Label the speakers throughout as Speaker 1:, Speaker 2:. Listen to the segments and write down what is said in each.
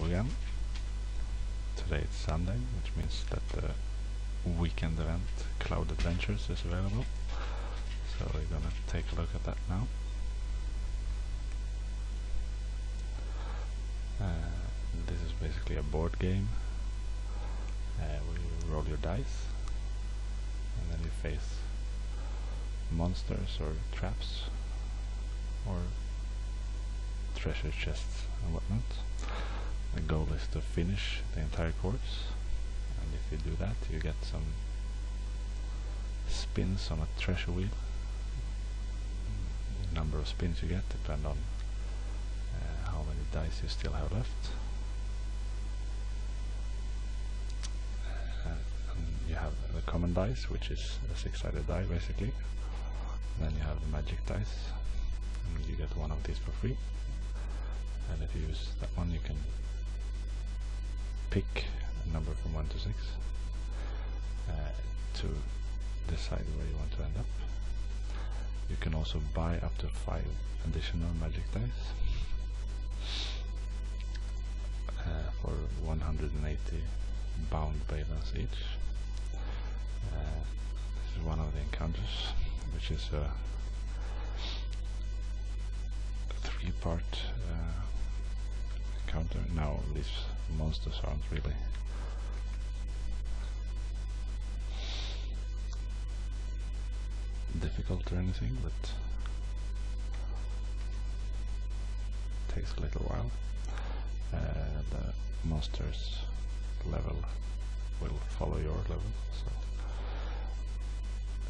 Speaker 1: Hello again. Today it's Sunday, which means that the weekend event Cloud Adventures is available. So we're gonna take a look at that now. This is basically a board game where you roll your dice and then you face monsters or traps or treasure chests and whatnot. The goal is to finish the entire course, and if you do that you get some spins on a treasure wheel. The number of spins you get depend on how many dice you still have left. And you have the common dice, which is a 6-sided die basically. Then you have the magic dice, and you get one of these for free. And if you use that one, you can pick a number from 1 to 6 to decide where you want to end up. You can also buy up to 5 additional magic dice for 180 bound balance each. This is one of the encounters, which is a 3-part encounter. Now these monsters aren't really difficult or anything, but it takes a little while. The monsters level will follow your level, so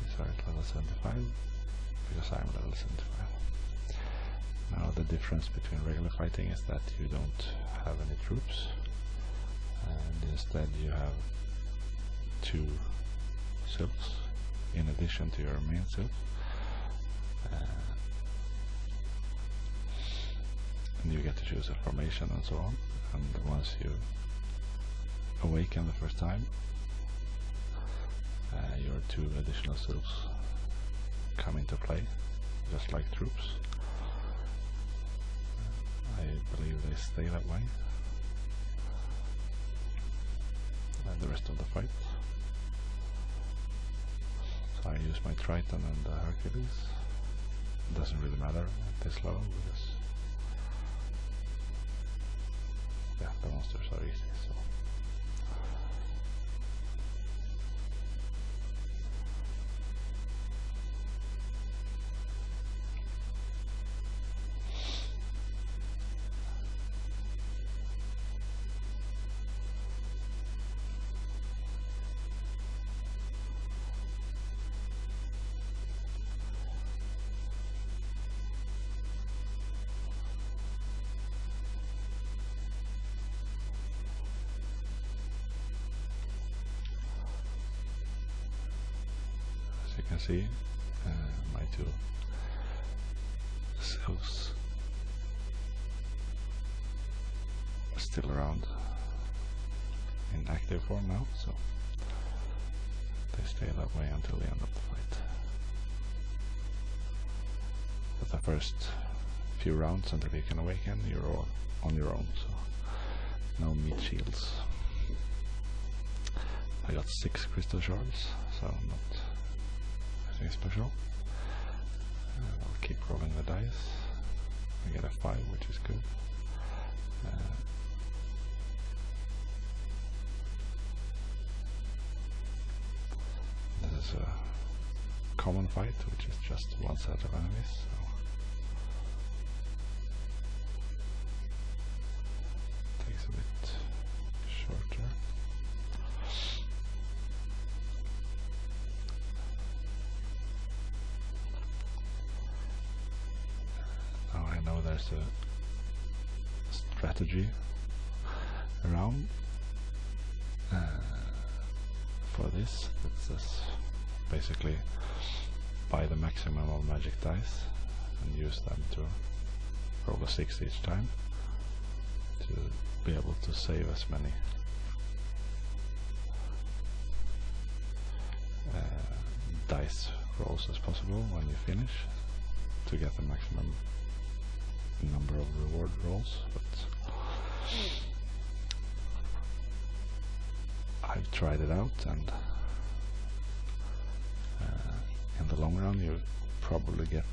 Speaker 1: these are at level 75 because I'm level 75. Now the difference between regular fighting is that you don't have any troops, and instead you have 2 sylphs in addition to your main sylph. And you get to choose a formation and so on, and once you awaken the first time, your 2 additional sylphs come into play, just like troops. I believe they stay that way and the rest of the fight. So I use my Triton and the Hercules. It doesn't really matter at this level because the monsters are easy. So you can see, my 2 sylphs are still around in active form now, so they stay that way until the end of the fight. But the first few rounds until you can awaken, you're all on your own, so no meat shields. I got 6 crystal shards, so not special. I'll keep rolling the dice. I get a 5, which is good. This is a common fight, which is just 1 set of enemies. So it takes a bit shorter. There's a strategy around for this. It says basically buy the maximum of magic dice and use them to roll a 6 each time to be able to save as many dice rolls as possible when you finish to get the maximum number of reward rolls. But tried it out, and in the long run you probably get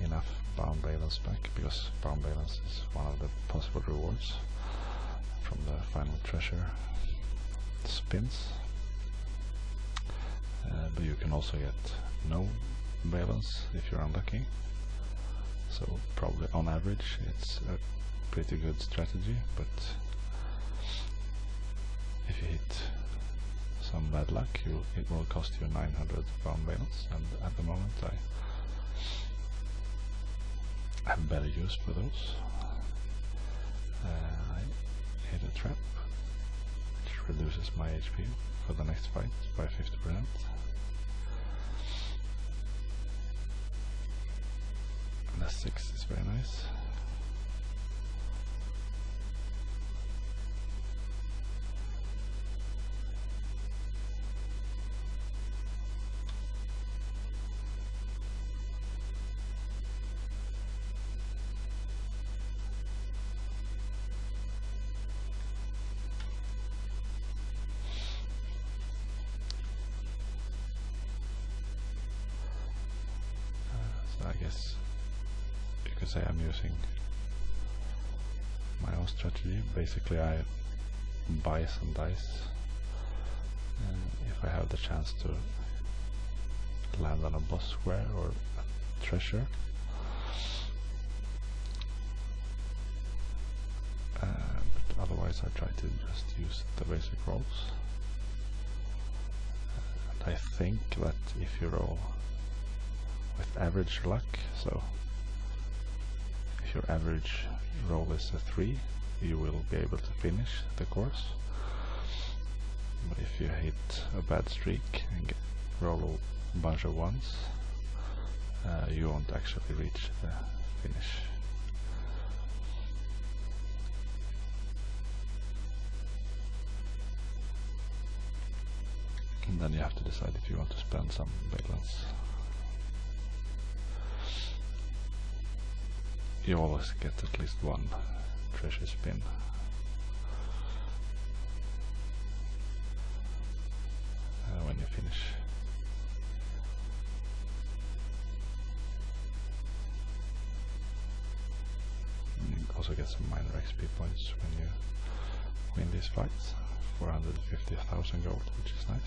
Speaker 1: enough bound balance back, because bound balance is one of the possible rewards from the final treasure spins. But you can also get no balance if you're unlucky, so probably on average it's a pretty good strategy, but if you hit some bad luck it will cost you 900 bound balance, and at the moment I have better use for those. I hit a trap which reduces my HP for the next fight by 50%. The 6 is very nice. So I guess you could say I'm using my own strategy. Basically I buy some dice, and if I have the chance to land on a boss square or a treasure, but otherwise I try to just use the basic rolls. And I think that if you roll with average luck, so if your average roll is a 3, you will be able to finish the course. But if you hit a bad streak and roll a bunch of 1s, you won't actually reach the finish. And then you have to decide if you want to spend some balance. You always get at least one treasure spin. When you finish. You also get some minor XP points when you win these fights. 450,000 gold, which is nice.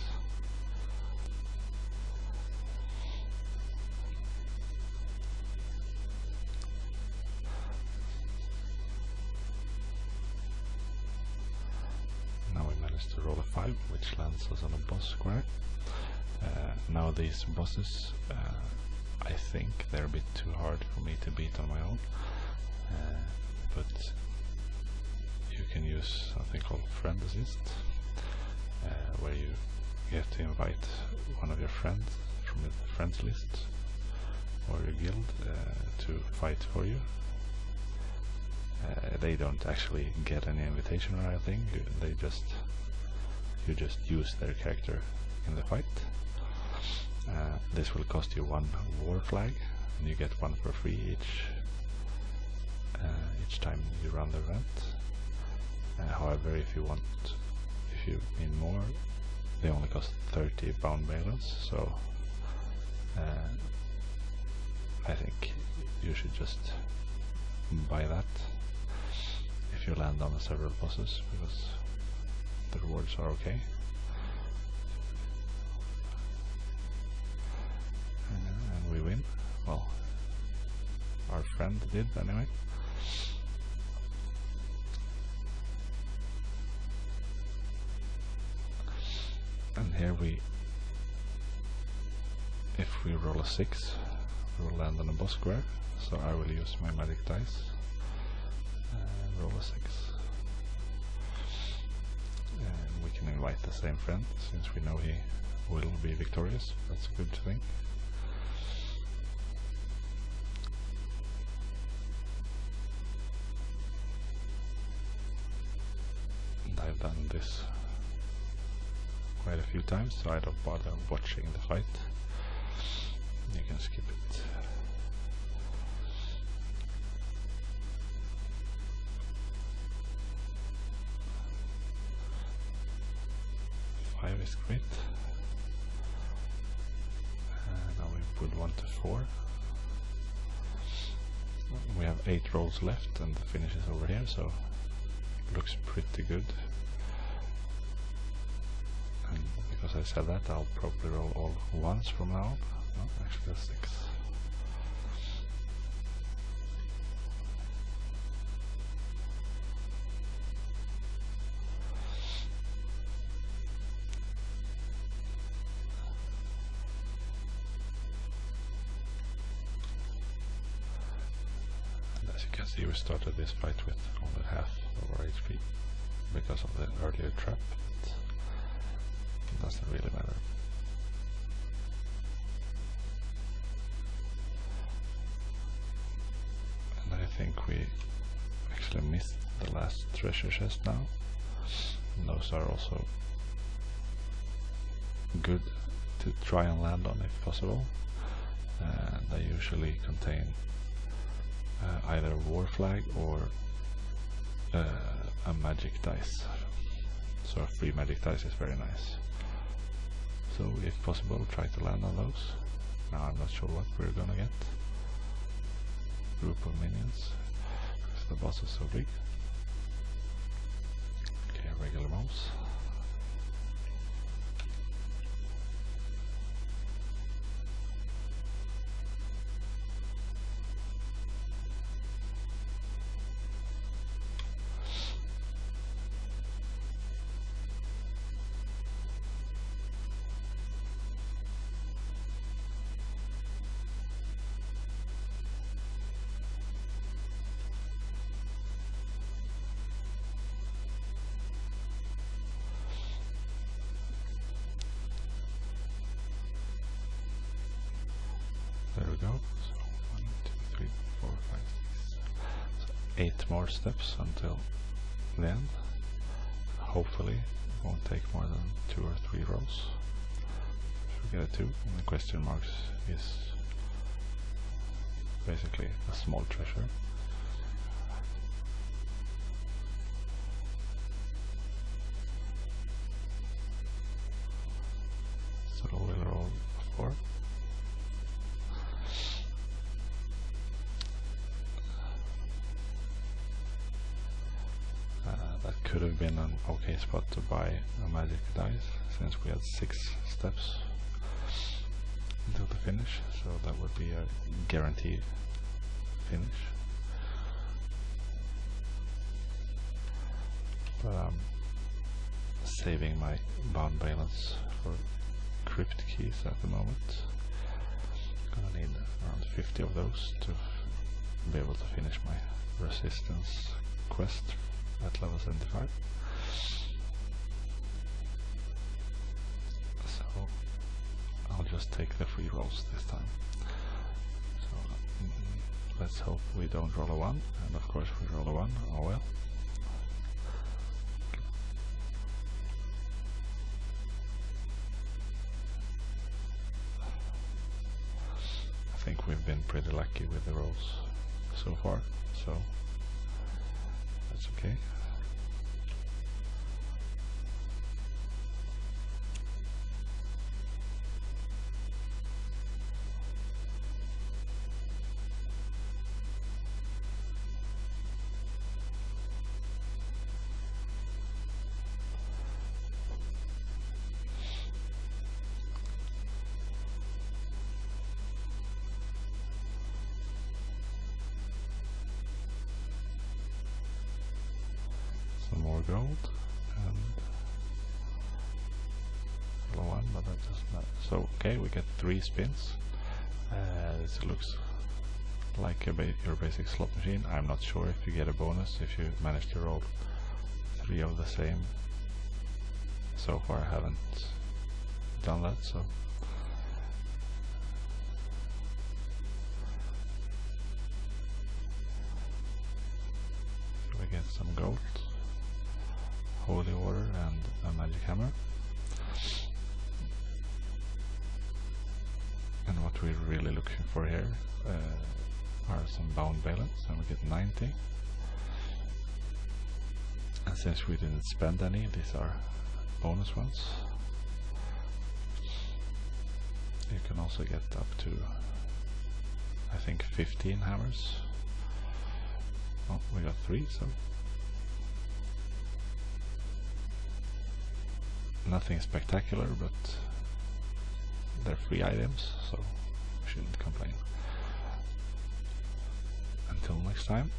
Speaker 1: To roll a 5, which lands us on a boss square. Now these bosses, I think they're a bit too hard for me to beat on my own, but you can use something called friend assist, where you get to invite one of your friends from the friends list or your guild to fight for you. They don't actually get any invitation or anything, you just use their character in the fight. This will cost you 1 war flag, and you get 1 for free each time you run the event. However, if you need more, they only cost 30 bound balance, so I think you should just buy that if you land on several bosses, because the rewards are okay. And we win. Well, our friend did anyway. And here if we roll a 6, we will land on a boss square, so I will use my magic dice and roll a 6. And we can invite the same friend, since we know he will be victorious. That's a good thing. And I've done this quite a few times, so I don't bother watching the fight. You can skip it. risk quit. Now we put 1 to 4. We have 8 rolls left and the finish is over here, so it looks pretty good. And because I said that, I'll probably roll all ones from now on. No, actually that's 6. As you can see, we started this fight with only half of our HP because of the earlier trap. It doesn't really matter. And I think we actually missed the last treasure chest now. And those are also good to try and land on if possible. They usually contain either a war flag or a magic dice. So a free magic dice is very nice. So if possible, try to land on those. Now I'm not sure what we're gonna get. Group of minions, because the boss is so big. Okay, regular mobs. There we go. So 1, 2, 3, 4, 5, 6. So 8 more steps until the end. Hopefully it won't take more than 2 or 3 rolls. If we get a 2, and the question marks is basically a small treasure. So we'll roll a 4. That could have been an okay spot to buy a magic dice, since we had 6 steps until the finish, so that would be a guaranteed finish. But I'm saving my bound balance for crypt keys at the moment. Gonna need around 50 of those to be able to finish my resistance quest at level 75. So I'll just take the free rolls this time. So let's hope we don't roll a 1, and of course we roll a 1, oh well. I think we've been pretty lucky with the rolls so far, so that's okay. Some more gold and level 1, but that doesn't matter. So okay, we get 3 spins. This looks like your basic slot machine. I'm not sure if you get a bonus if you manage to roll 3 of the same. So far I haven't done that, so we get some gold, holy water and a magic hammer. And what we're really looking for here are some bound balance, and we get 90. And since we didn't spend any, these are bonus ones. You can also get up to, I think, 15 hammers. Oh, we got 3, so nothing spectacular, but they're free items, so we shouldn't complain. Until next time.